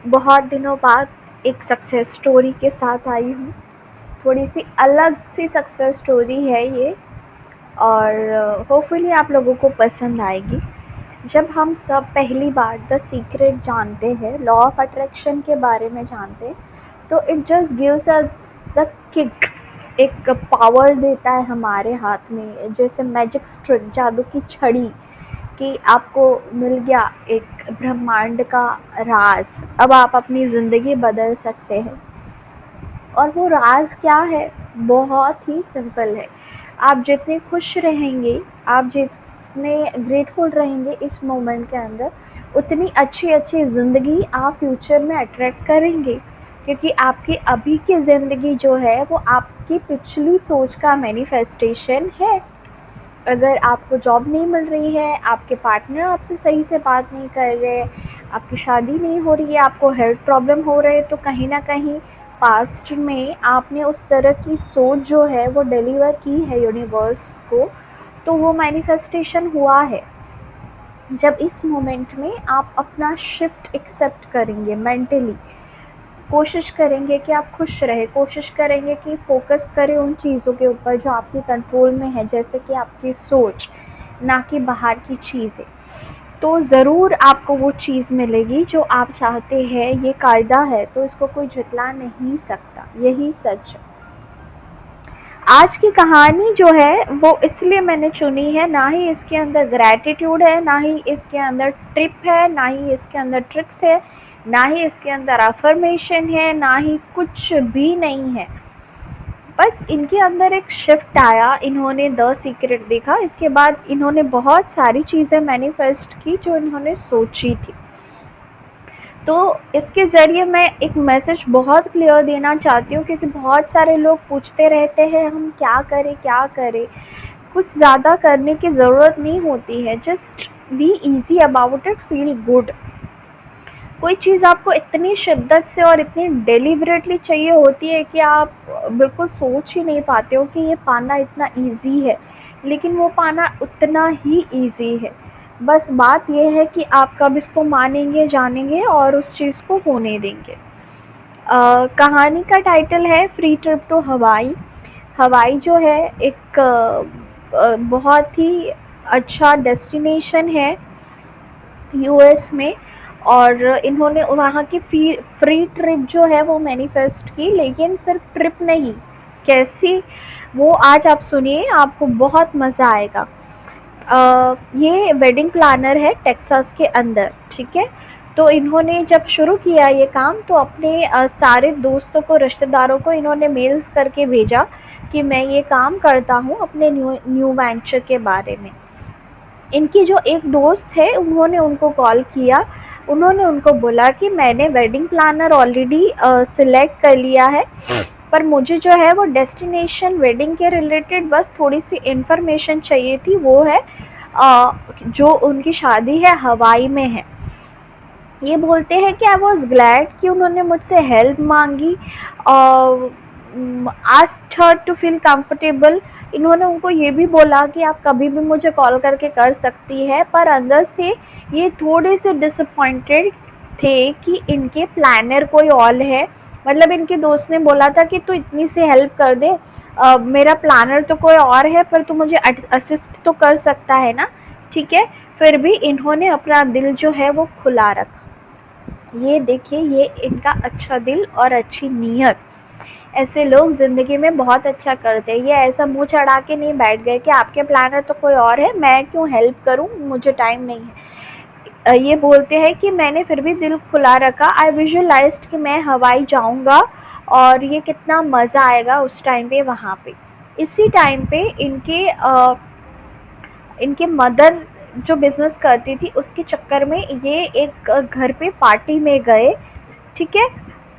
बहुत दिनों बाद एक सक्सेस स्टोरी के साथ आई हूँ। थोड़ी सी अलग सी सक्सेस स्टोरी है ये, और होपफुली आप लोगों को पसंद आएगी। जब हम सब पहली बार द सीक्रेट जानते हैं, लॉ ऑफ अट्रैक्शन के बारे में जानते हैं, तो it just gives us the kick, एक पावर देता है हमारे हाथ में, जैसे मैजिक स्ट्रिक, जादू की छड़ी, कि आपको मिल गया एक ब्रह्मांड का राज। अब आप अपनी ज़िंदगी बदल सकते हैं। और वो राज क्या है? बहुत ही सिंपल है। आप जितने खुश रहेंगे, आप जितने ग्रेटफुल रहेंगे इस मोमेंट के अंदर, उतनी अच्छी अच्छी ज़िंदगी आप फ्यूचर में अट्रैक्ट करेंगे। क्योंकि आपकी अभी की ज़िंदगी जो है वो आपकी पिछली सोच का मैनिफेस्टेशन है। अगर आपको जॉब नहीं मिल रही है, आपके पार्टनर आपसे सही से बात नहीं कर रहे, आपकी शादी नहीं हो रही है, आपको हेल्थ प्रॉब्लम हो रहे, तो कहीं ना कहीं पास्ट में आपने उस तरह की सोच जो है वो डिलीवर की है यूनिवर्स को, तो वो मैनिफेस्टेशन हुआ है। जब इस मोमेंट में आप अपना शिफ्ट एक्सेप्ट करेंगे मेंटली, कोशिश करेंगे कि आप खुश रहे, कोशिश करेंगे कि फ़ोकस करें उन चीज़ों के ऊपर जो आपके कंट्रोल में है, जैसे कि आपकी सोच, ना कि बाहर की चीज़ें, तो ज़रूर आपको वो चीज़ मिलेगी जो आप चाहते हैं। ये कायदा है, तो इसको कोई झुठला नहीं सकता, यही सच है। आज की कहानी जो है वो इसलिए मैंने चुनी है, ना ही इसके अंदर ग्रैटिट्यूड है, ना ही इसके अंदर ट्रिप है, ना ही इसके अंदर ट्रिक्स है, ना ही इसके अंदर अफर्मेशन है, ना ही कुछ भी नहीं है। बस इनके अंदर एक शिफ्ट आया, इन्होंने द सीक्रेट देखा, इसके बाद इन्होंने बहुत सारी चीज़ें मैनिफेस्ट की जो इन्होंने सोची थी। तो इसके ज़रिए मैं एक मैसेज बहुत क्लियर देना चाहती हूँ, क्योंकि बहुत सारे लोग पूछते रहते हैं हम क्या करें क्या करें। कुछ ज़्यादा करने की ज़रूरत नहीं होती है, just be easy about it, feel good. कोई चीज़ आपको इतनी शिद्दत से और इतनी डेलिबरेटली चाहिए होती है कि आप बिल्कुल सोच ही नहीं पाते हो कि ये पाना इतना ईजी है, लेकिन वो पाना उतना ही ईजी है। बस बात यह है कि आप कब इसको मानेंगे, जानेंगे और उस चीज़ को होने देंगे। कहानी का टाइटल है फ्री ट्रिप टू हवाई। हवाई जो है एक बहुत ही अच्छा डेस्टिनेशन है यूएस में, और इन्होंने वहाँ की फ्री ट्रिप जो है वो मैनिफेस्ट की। लेकिन सिर्फ ट्रिप नहीं, कैसी, वो आज आप सुनिए, आपको बहुत मज़ा आएगा। ये वेडिंग प्लानर है टेक्सास के अंदर, ठीक है। तो इन्होंने जब शुरू किया ये काम, तो अपने सारे दोस्तों को, रिश्तेदारों को इन्होंने मेल्स करके भेजा कि मैं ये काम करता हूँ अपने न्यू वेंचर के बारे में। इनकी जो एक दोस्त है, उन्होंने उनको कॉल किया, उन्होंने उनको बोला कि मैंने वेडिंग प्लानर ऑलरेडी सिलेक्ट कर लिया है, पर मुझे जो है वो डेस्टिनेशन वेडिंग के रिलेटेड बस थोड़ी सी इन्फॉर्मेशन चाहिए थी। वो है जो उनकी शादी है हवाई में है। ये बोलते हैं कि आई वॉज ग्लैड कि उन्होंने मुझसे हेल्प मांगी, asked her to feel comfortable. इन्होंने उनको ये भी बोला कि आप कभी भी मुझे कॉल करके कर सकती है, पर अंदर से ये थोड़े से डिसअपॉइंटेड थे कि इनके प्लानर कोई और है। मतलब इनके दोस्त ने बोला था कि तू इतनी सी हेल्प कर दे, मेरा प्लानर तो कोई और है, पर तू मुझे असिस्ट तो कर सकता है ना, ठीक है। फिर भी इन्होंने अपना दिल जो है वो खुला रखा। ये देखिए, ये इनका अच्छा दिल और अच्छी नीयत। ऐसे लोग ज़िंदगी में बहुत अच्छा करते हैं। ये ऐसा मुंह चढ़ा के नहीं बैठ गए कि आपके प्लानर तो कोई और है, मैं क्यों हेल्प करूं, मुझे टाइम नहीं है। ये बोलते हैं कि मैंने फिर भी दिल खुला रखा। आई विजुअलाइज्ड कि मैं हवाई जाऊंगा और ये कितना मज़ा आएगा उस टाइम पे वहाँ पे। इसी टाइम पे इनके मदर जो बिज़नेस करती थी, उसके चक्कर में ये एक घर पे पार्टी में गए, ठीक है।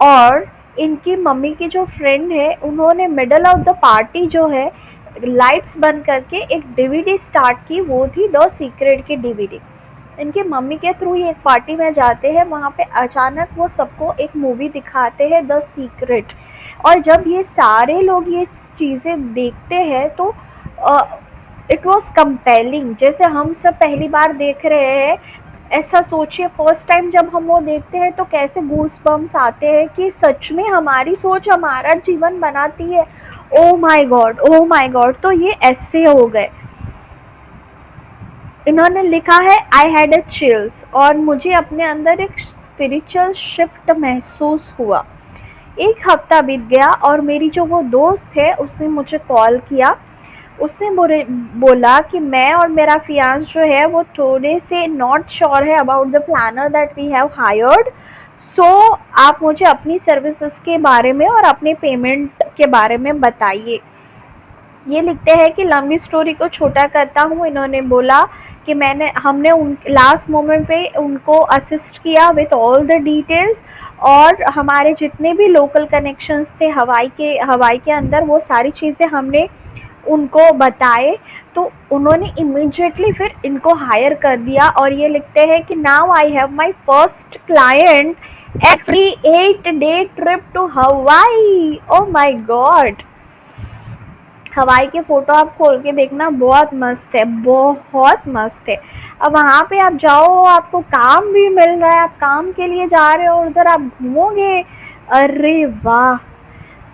और इनकी मम्मी की जो फ्रेंड है, उन्होंने मिडल ऑफ द पार्टी जो है लाइट्स बंद करके एक डीवीडी स्टार्ट की। वो थी द सीक्रेट की डीवीडी। इनके मम्मी के थ्रू ये एक पार्टी में जाते हैं, वहाँ पे अचानक वो सबको एक मूवी दिखाते हैं, द सीक्रेट। और जब ये सारे लोग ये चीज़ें देखते हैं, तो इट वॉज कंपेलिंग। जैसे हम सब पहली बार देख रहे हैं, ऐसा सोचिए फर्स्ट टाइम जब हम वो देखते हैं तो कैसे गूस बम्स आते हैं कि सच में हमारी सोच हमारा जीवन बनाती है। ओ my God, O my God. तो ये ऐसे हो गए। इन्होंने लिखा है आई हैड अ चिल्स, और मुझे अपने अंदर एक स्पिरिचुअल शिफ्ट महसूस हुआ। एक हफ्ता बीत गया और मेरी जो वो दोस्त है उसने मुझे कॉल किया। उसने बोला कि मैं और मेरा फियांस जो है वो थोड़े से नॉट श्योर है about the planner that we have hired, so आप मुझे अपनी सर्विसेज के बारे में और अपने पेमेंट के बारे में बताइए। ये लिखते हैं कि लंबी स्टोरी को छोटा करता हूँ, इन्होंने बोला कि हमने उन लास्ट मोमेंट पे उनको असिस्ट किया विथ ऑल द डिटेल्स, और हमारे जितने भी लोकल कनेक्शंस थे हवाई के अंदर वो सारी चीज़ें हमने उनको बताए। तो उन्होंने इमीडिएटली फिर इनको हायर कर दिया। और ये लिखते हैं कि now I have my first client every 8-day trip to Hawaii. Oh my God. Hawaii के फ़ोटो आप खोल के देखना, बहुत मस्त है, बहुत मस्त है। अब वहाँ पे आप जाओ, आपको काम भी मिल रहा है, आप काम के लिए जा रहे हो और उधर आप घूमोगे, अरे वाह।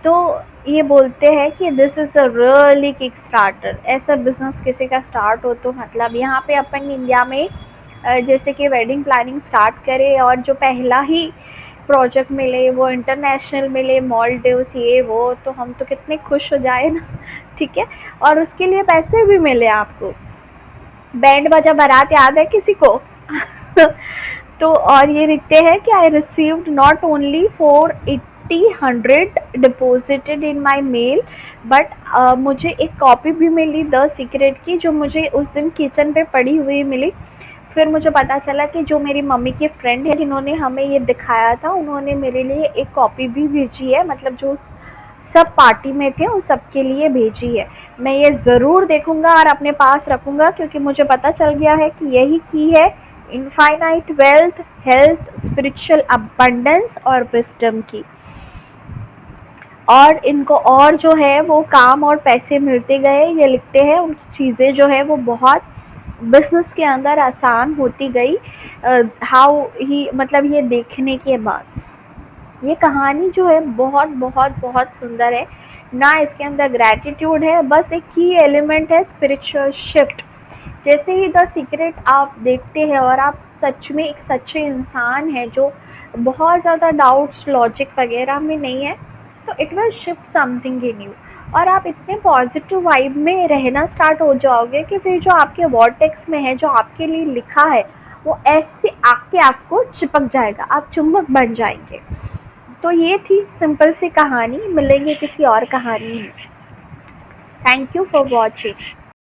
तो ये बोलते हैं कि this is a really kick starter. ऐसा बिज़नेस किसी का स्टार्ट हो तो मतलब यहाँ पे अपन इंडिया में जैसे कि वेडिंग प्लानिंग स्टार्ट करें और जो पहला ही प्रोजेक्ट मिले वो इंटरनेशनल मिले, मॉलडीव्स ये वो, तो हम तो कितने खुश हो जाए ना। ठीक है, और उसके लिए पैसे भी मिले आपको। बैंड बाजा बारात याद है किसी को? तो और ये लिखते हैं कि I received not only 480 deposited in my mail, but मुझे एक कॉपी भी मिली द सीक्रेट की, जो मुझे उस दिन किचन पे पड़ी हुई मिली। फिर मुझे पता चला कि जो मेरी मम्मी की फ्रेंड है जिन्होंने हमें ये दिखाया था, उन्होंने मेरे लिए एक कॉपी भी भेजी है, मतलब जो सब पार्टी में थे उन सब के लिए भेजी है। मैं ये ज़रूर देखूंगा और अपने पास रखूंगा, क्योंकि मुझे पता चल गया है कि यही की है infinite wealth, health, spiritual abundance और विजडम की। और इनको और जो है वो काम और पैसे मिलते गए। ये लिखते हैं उन चीज़ें जो है वो बहुत बिजनेस के अंदर आसान होती गई। हाउ ही मतलब ये देखने के बाद ये कहानी जो है बहुत बहुत बहुत सुंदर है ना। इसके अंदर ग्रैटिट्यूड है, बस एक की एलिमेंट है स्पिरिचुअल शिफ्ट। जैसे ही द सीक्रेट आप देखते हैं और आप सच में एक सच्चे इंसान हैं जो बहुत ज़्यादा डाउट्स लॉजिक वगैरह में नहीं है, तो it will shift something in you. और आप इतने पॉजिटिव वाइब में रहना स्टार्ट हो जाओगे कि फिर जो आपके वॉर्टेक्स में है, जो आपके लिए लिखा है, वो ऐसे आके आपको चिपक जाएगा, आप चुंबक बन जाएंगे। तो ये थी सिंपल सी कहानी। मिलेंगे किसी और कहानी में। Thank you for watching.